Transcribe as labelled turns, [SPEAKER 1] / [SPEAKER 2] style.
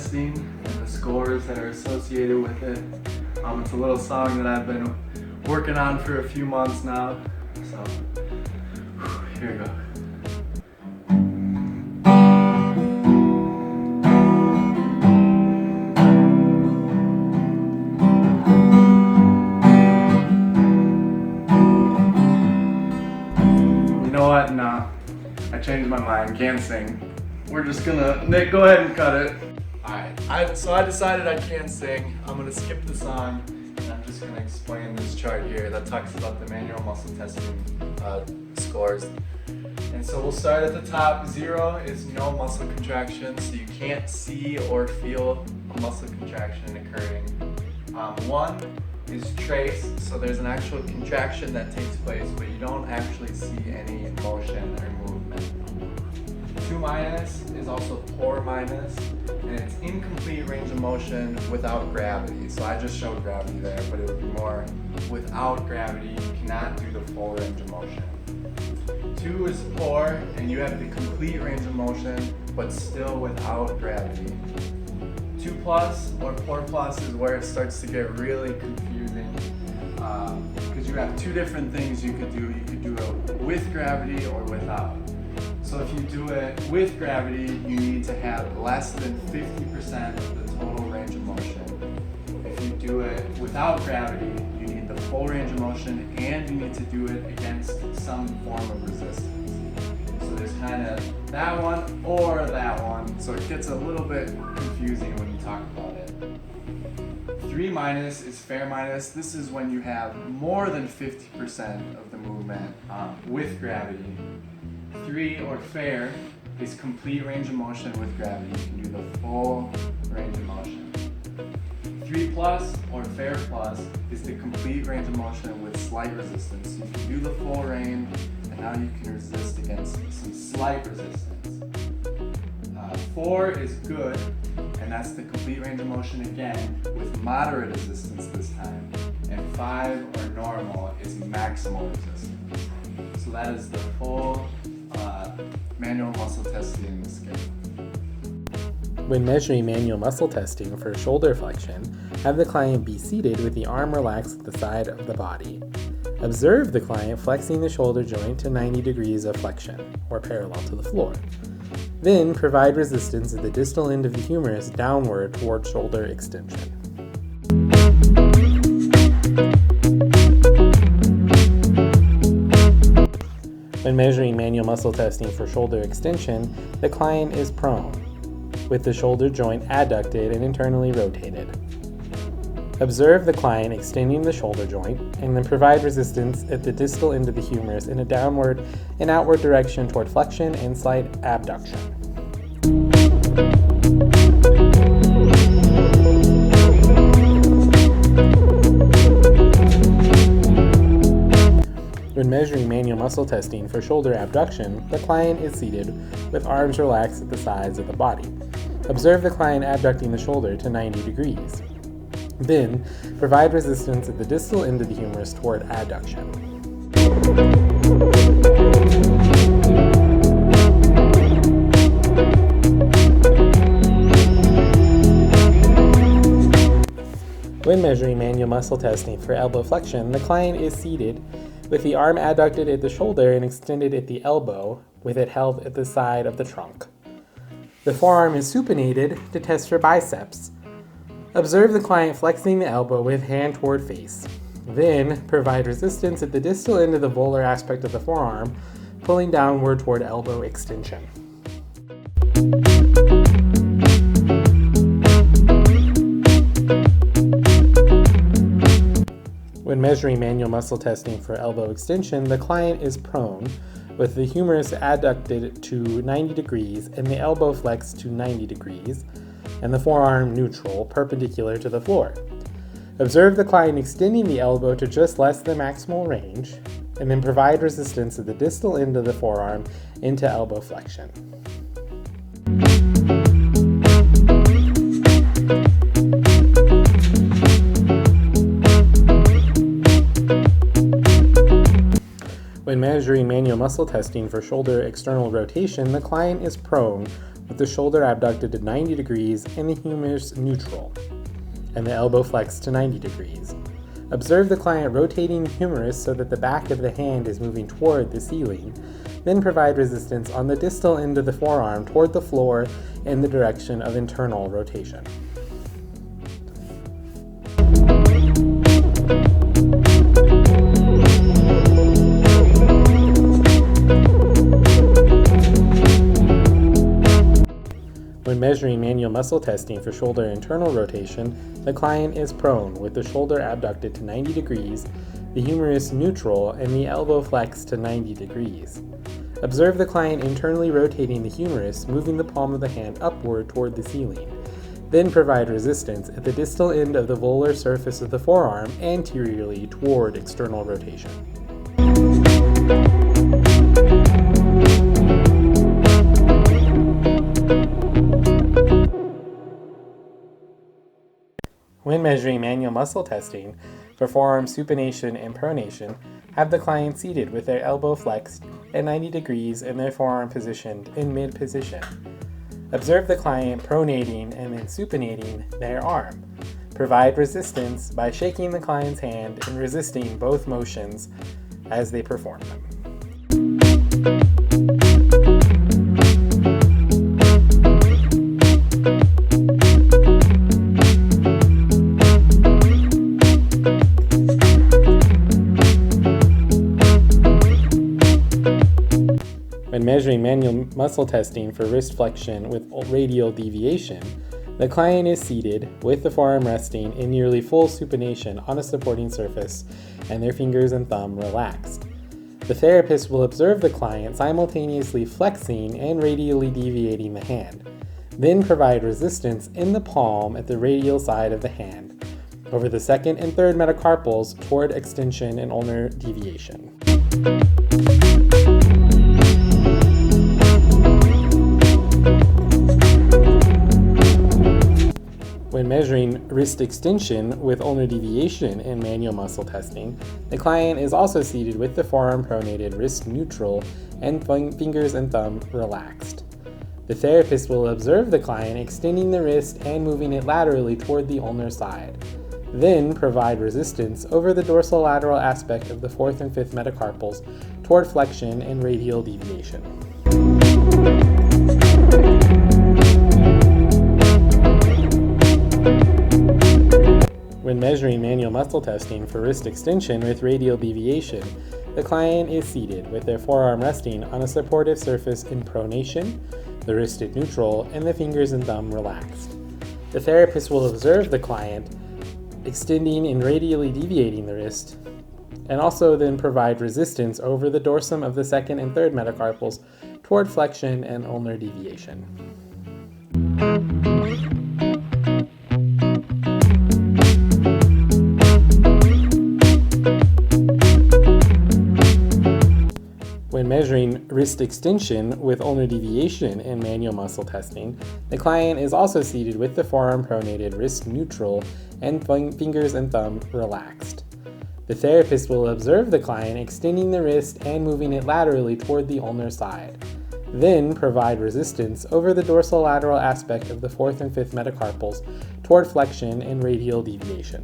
[SPEAKER 1] testing and the scores that are associated with it. It's a little song that I've been working on for a few months now. So, here we go. You know what? Nah, I changed my mind. Can't sing. We're just gonna, Nick, go ahead and cut it. Alright, so I decided I can't sing. I'm gonna skip the song, and I'm just gonna explain this chart here that talks about the manual muscle testing scores. And so we'll start at the top. 0 is no muscle contraction, so you can't see or feel a muscle contraction occurring. 1 is trace, so there's an actual contraction that takes place, but you don't actually see any motion or movement. 2 minus is also poor minus, and it's incomplete range of motion without gravity. So I just showed gravity there, but it would be more without gravity, you cannot do the full range of motion. 2 is poor, and you have the complete range of motion, but still without gravity. 2 plus or poor plus is where it starts to get really confusing, because you have 2 different things you could do. You could do it with gravity or without. So if you do it with gravity, you need to have less than 50% of the total range of motion. If you do it without gravity, you need the full range of motion, and you need to do it against some form of resistance. So there's kind of that one or that one, so it gets a little bit confusing when you talk about it. 3 minus is fair minus. This is when you have more than 50% of the movement with gravity. 3 or fair is complete range of motion with gravity. You can do the full range of motion. 3 plus or fair plus is the complete range of motion with slight resistance. You can do the full range, and now you can resist against some slight resistance. 4 is good, and that's the complete range of motion again with moderate resistance this time. And 5 or normal is maximal resistance. So that is the full manual muscle testing scale.
[SPEAKER 2] When measuring manual muscle testing for shoulder flexion, have the client be seated with the arm relaxed at the side of the body. Observe the client flexing the shoulder joint to 90 degrees of flexion, or parallel to the floor. Then provide resistance at the distal end of the humerus downward toward shoulder extension. When measuring manual muscle testing for shoulder extension, the client is prone, with the shoulder joint adducted and internally rotated. Observe the client extending the shoulder joint, and then provide resistance at the distal end of the humerus in a downward and outward direction toward flexion and slight abduction. When measuring manual muscle testing for shoulder abduction, the client is seated with arms relaxed at the sides of the body. Observe the client abducting the shoulder to 90 degrees. Then, provide resistance at the distal end of the humerus toward adduction. When measuring manual muscle testing for elbow flexion, the client is seated with the arm adducted at the shoulder and extended at the elbow, with it held at the side of the trunk. The forearm is supinated to test for biceps. Observe the client flexing the elbow with hand toward face. Then, provide resistance at the distal end of the volar aspect of the forearm, pulling downward toward elbow extension. When measuring manual muscle testing for elbow extension, the client is prone, with the humerus adducted to 90 degrees and the elbow flexed to 90 degrees, and the forearm neutral, perpendicular to the floor. Observe the client extending the elbow to just less than maximal range, and then provide resistance at the distal end of the forearm into elbow flexion. When measuring manual muscle testing for shoulder external rotation, the client is prone with the shoulder abducted to 90 degrees and the humerus neutral, and the elbow flexed to 90 degrees. Observe the client rotating the humerus so that the back of the hand is moving toward the ceiling, then provide resistance on the distal end of the forearm toward the floor in the direction of internal rotation. When measuring manual muscle testing for shoulder internal rotation, the client is prone with the shoulder abducted to 90 degrees, the humerus neutral, and the elbow flexed to 90 degrees. Observe the client internally rotating the humerus, moving the palm of the hand upward toward the ceiling. Then provide resistance at the distal end of the volar surface of the forearm anteriorly toward external rotation. When measuring manual muscle testing for forearm supination and pronation, have the client seated with their elbow flexed at 90 degrees and their forearm positioned in mid position. Observe the client pronating and then supinating their arm. Provide resistance by shaking the client's hand and resisting both motions as they perform them. When measuring manual muscle testing for wrist flexion with radial deviation, the client is seated with the forearm resting in nearly full supination on a supporting surface and their fingers and thumb relaxed. The therapist will observe the client simultaneously flexing and radially deviating the hand, then provide resistance in the palm at the radial side of the hand over the second and third metacarpals toward extension and ulnar deviation. When measuring wrist extension with ulnar deviation in manual muscle testing, the client is also seated with the forearm pronated, wrist neutral, and fingers and thumb relaxed. The therapist will observe the client extending the wrist and moving it laterally toward the ulnar side. Then provide resistance over the dorsolateral aspect of the fourth and fifth metacarpals toward flexion and radial deviation. When measuring manual muscle testing for wrist extension with radial deviation, the client is seated with their forearm resting on a supportive surface in pronation, the wrist at neutral, and the fingers and thumb relaxed. The therapist will observe the client extending and radially deviating the wrist, and also then provide resistance over the dorsum of the second and third metacarpals toward flexion and ulnar deviation. When measuring wrist extension with ulnar deviation in manual muscle testing, the client is also seated with the forearm pronated, wrist neutral, and fingers and thumb relaxed. The therapist will observe the client extending the wrist and moving it laterally toward the ulnar side. Then provide resistance over the dorsolateral aspect of the fourth and fifth metacarpals toward flexion and radial deviation.